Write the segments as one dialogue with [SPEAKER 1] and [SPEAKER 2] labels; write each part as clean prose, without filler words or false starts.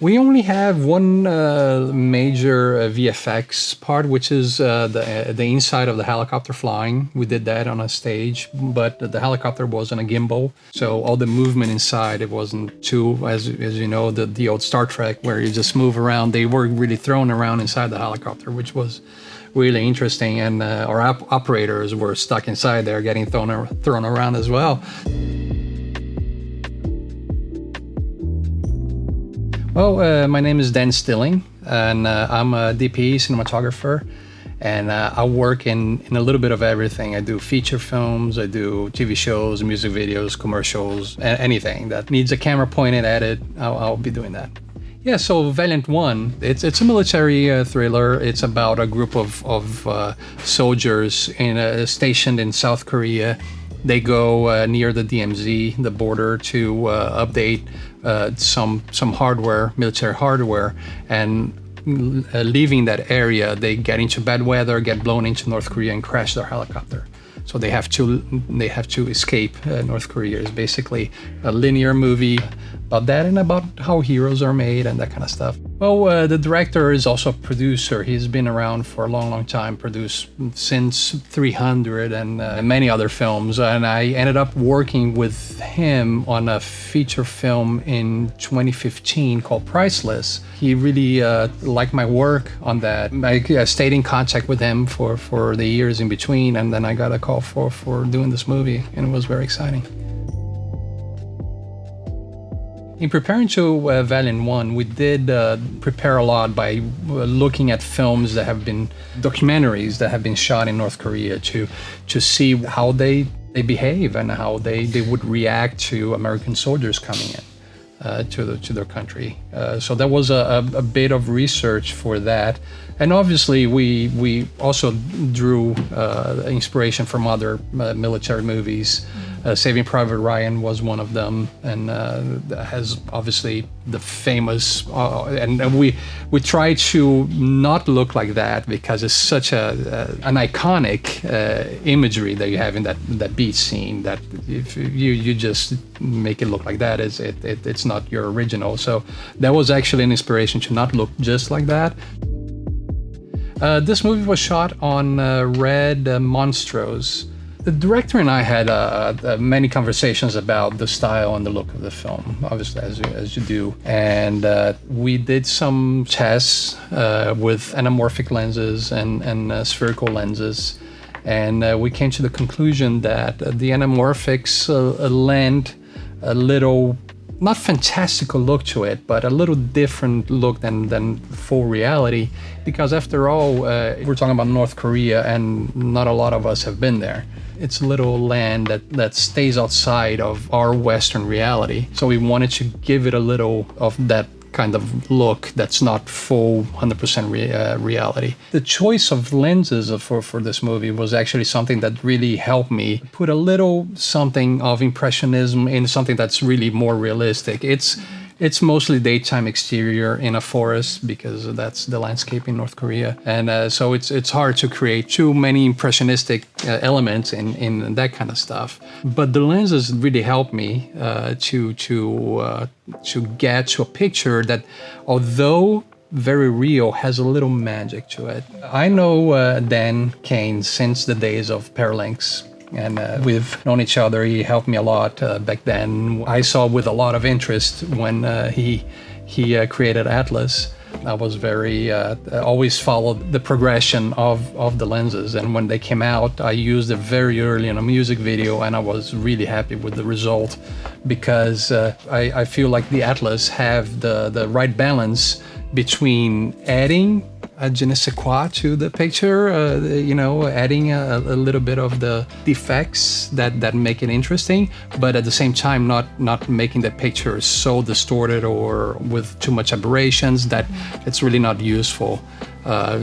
[SPEAKER 1] We only have one major VFX part, which is the inside of the helicopter flying. We did that on a stage, but the helicopter was on a gimbal, so all the movement inside, it wasn't too, as you know, the old Star Trek where you just move around. They were really thrown around inside the helicopter, which was really interesting, and our operators were stuck inside there getting thrown around as well. Well, my name is Dan Stilling, and I'm a DP cinematographer, and I work in a little bit of everything. I do feature films, I do TV shows, music videos, commercials, anything that needs a camera pointed at it, I'll be doing that. Yeah, so Valiant One, it's a military thriller. It's about a group of soldiers stationed in South Korea. They go near the DMZ, the border, to update some hardware, military hardware, and leaving that area, they get into bad weather, get blown into North Korea, and crash their helicopter. So they have to escape North Korea. It's basically a linear movie about that and about how heroes are made and that kind of stuff. Well, the director is also a producer. He's been around for a long time, produced since 300 and many other films. And I ended up working with him on a feature film in 2015 called Priceless. He really liked my work on that. I stayed in contact with him for the years in between, and then I got a call for doing this movie, and it was very exciting. In preparing to Valiant One, we did prepare a lot by looking at films that have been documentaries that have been shot in North Korea to see how they behave and how they would react to American soldiers coming in to their country. So that was a bit of research for that. And obviously, we also drew inspiration from other military movies. Saving Private Ryan was one of them, and has obviously the famous. And we try to not look like that because it's such an iconic imagery that you have in that beach scene. That if you just make it look like that, it's not your original. So that was actually an inspiration to not look just like that. This movie was shot on RED Monstros. The director and I had many conversations about the style and the look of the film, obviously, as you do. And we did some tests with anamorphic lenses and spherical lenses. And we came to the conclusion that the anamorphics lend a little, not fantastical look to it, but a little different look than full reality. Because after all, we're talking about North Korea, and not a lot of us have been there. It's a little land that stays outside of our Western reality. So we wanted to give it a little of that kind of look that's not full 100% reality. The choice of lenses for this movie was actually something that really helped me put a little something of impressionism in something that's really more realistic. It's mostly daytime exterior in a forest because that's the landscape in North Korea. And so it's hard to create too many impressionistic elements in that kind of stuff. But the lenses really helped me to get to a picture that, although very real, has a little magic to it. I know Dan Kane since the days of Paralinx. And we've known each other. He helped me a lot back then. I saw with a lot of interest when he created Atlas. I was always followed the progression of the lenses. And when they came out, I used it very early in a music video, and I was really happy with the result because I feel like the Atlas have the right balance between adding a je ne sais quoi to the picture, adding a little bit of the defects that make it interesting, but at the same time not making the picture so distorted or with too much aberrations that it's really not useful.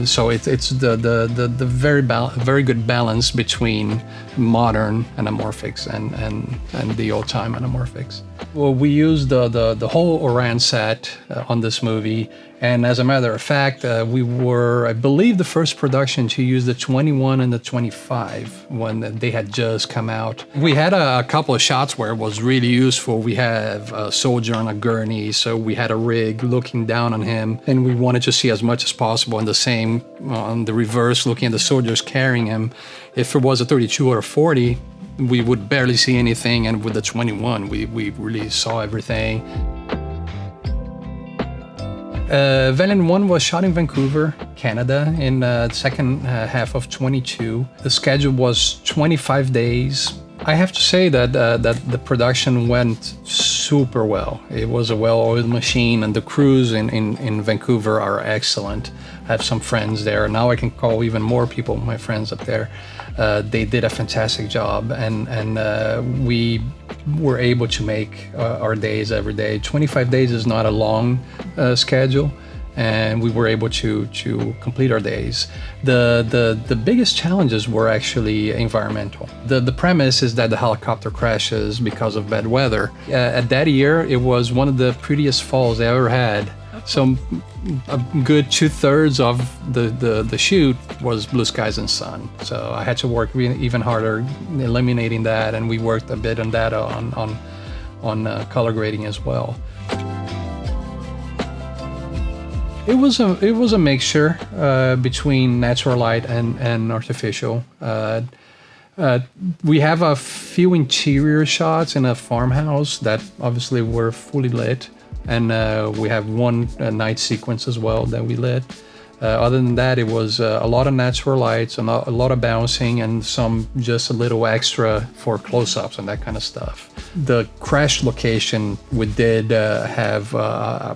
[SPEAKER 1] So it's the very good balance between modern anamorphics and the old time anamorphics. Well, we used the whole Orion set on this movie, and as a matter of fact, we were, I believe, the first production to use the 21 and the 25 when they had just come out. We had a couple of shots where it was really useful. We have a soldier on a gurney, so we had a rig looking down on him, and we wanted to see as much as possible. And the same on the reverse, looking at the soldiers carrying him. If it was a 32 or a 40, we would barely see anything, and with the 21, we really saw everything. Valiant One was shot in Vancouver, Canada, in the second half of 22. The schedule was 25 days. I have to say that the production went super well. It was a well-oiled machine, and the crews in Vancouver are excellent. I have some friends there. Now I can call even more people my friends up there. They did a fantastic job, and we were able to make our days every day. 25 days is not a long schedule, and we were able to complete our days. The biggest challenges were actually environmental. The premise is that the helicopter crashes because of bad weather. At that year, it was one of the prettiest falls I ever had. So a good 2/3 of the shoot was blue skies and sun. So I had to work even harder eliminating that, and we worked a bit on that on color grading as well. It was a mixture between natural light and artificial. We have a few interior shots in a farmhouse that obviously were fully lit. And we have one night sequence as well that we lit. Other than that, it was a lot of natural lights, and a lot of bouncing, and some just a little extra for close-ups and that kind of stuff. The crash location, we did have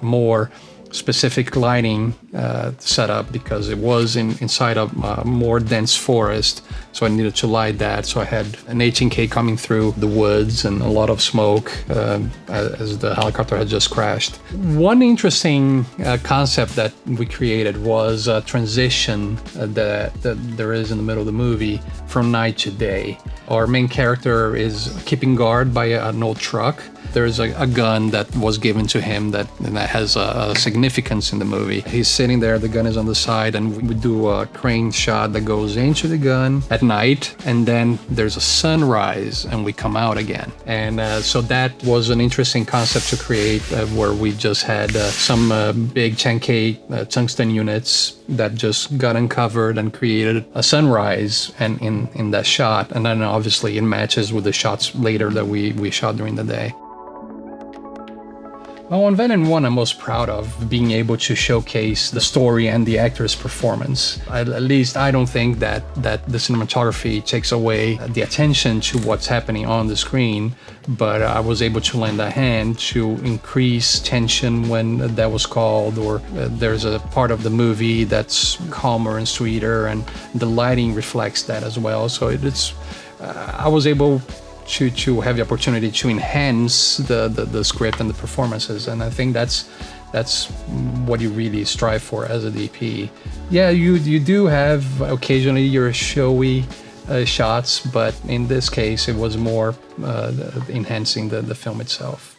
[SPEAKER 1] more specific lighting set up because it was inside a more dense forest, so I needed to light that. So I had an 18K coming through the woods and a lot of smoke as the helicopter had just crashed. One interesting concept that we created was a transition that there is in the middle of the movie from night to day. Our main character is keeping guard by an old truck. There's a gun that was given to him that has a significance in the movie. He's sitting there, the gun is on the side, and we do a crane shot that goes into the gun at night, and then there's a sunrise and we come out again. And so that was an interesting concept to create where we just had some big 10K tungsten units that just got uncovered and created a sunrise and in that shot. And then obviously it matches with the shots later that we shot during the day. Well, on Valiant One, I'm most proud of being able to showcase the story and the actor's performance. At least I don't think that the cinematography takes away the attention to what's happening on the screen, but I was able to lend a hand to increase tension when that was called, or there's a part of the movie that's calmer and sweeter, and the lighting reflects that as well. So I was able to have the opportunity to enhance the script and the performances, and I think that's what you really strive for as a DP. Yeah, you do have occasionally your showy shots, but in this case it was more enhancing the film itself.